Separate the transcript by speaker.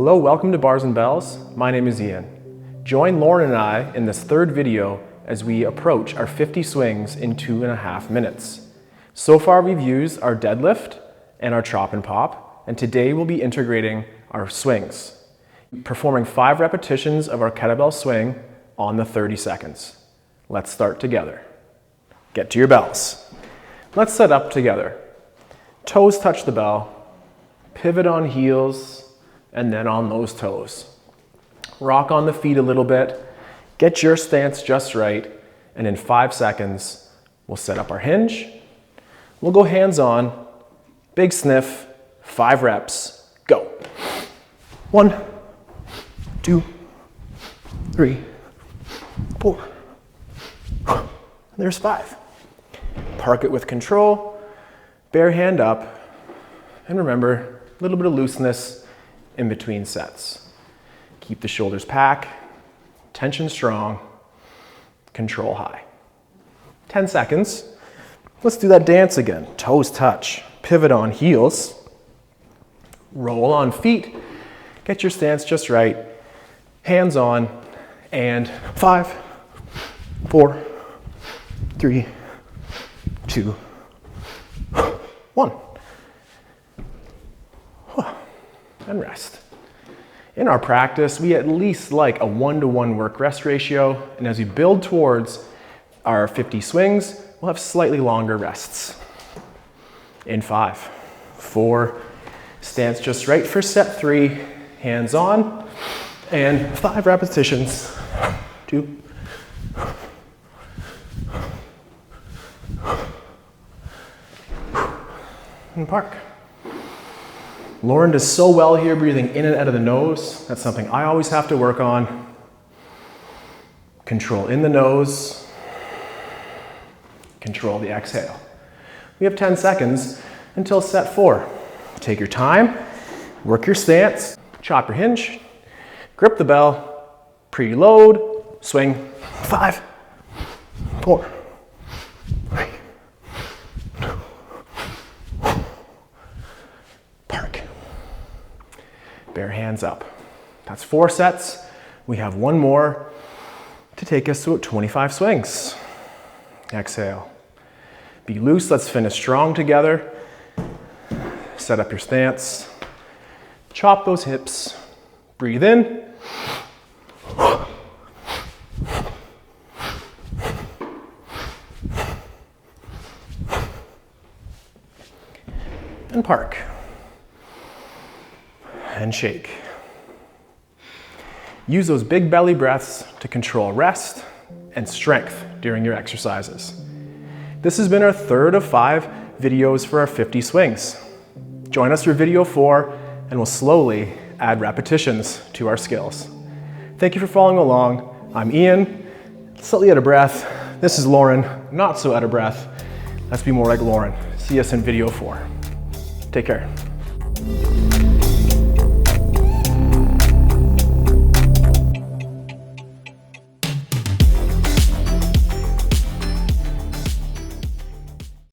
Speaker 1: Hello, welcome to Bars and Bells. My name is Ian. Join Lauren and I in this third video as we approach our 50 swings in 2.5 minutes. So far we've used our deadlift and our chop and pop, and today we'll be integrating our swings, performing 5 repetitions of our kettlebell swing on the 30 seconds. Let's start together. Get to your bells. Let's set up together. Toes touch the bell, pivot on heels, and then on those toes. Rock on the feet a little bit, get your stance just right, and in 5 seconds, we'll set up our hinge. We'll go hands on, big sniff, 5 reps, go. 1, 2, 3, 4. There's 5. Park it with control, bare hand up, and remember, a little bit of looseness in between sets. Keep the shoulders packed, tension strong, control high. 10 seconds. Let's do that dance again. Toes touch, pivot on heels, roll on feet, get your stance just right, hands on, and 5, 4, 3, 2, 1. And rest. In our practice, we at least like a 1-to-1 work-rest ratio, and as we build towards our 50 swings, we'll have slightly longer rests. In 5, 4, stance just right for set 3, hands on, and 5 repetitions. 2, and park. Lauren does so well here, breathing in and out of the nose. That's something I always have to work on. Control in the nose. Control the exhale. We have 10 seconds until set 4. Take your time, work your stance, chop your hinge, grip the bell, preload, swing. 5, 4, 3, 2, park. Bare hands up. That's 4 sets. We have 1 more to take us to 25 swings. Exhale. Be loose. Let's finish strong together. Set up your stance. Chop those hips. Breathe in. And park. And shake. Use those big belly breaths to control rest and strength during your exercises. This has been our third of 5 videos for our 50 swings. Join us for video 4 and we'll slowly add repetitions to our skills. Thank you for following along. I'm Ian, slightly out of breath. This is Lauren, not so out of breath. Let's be more like Lauren. See us in video 4. Take care.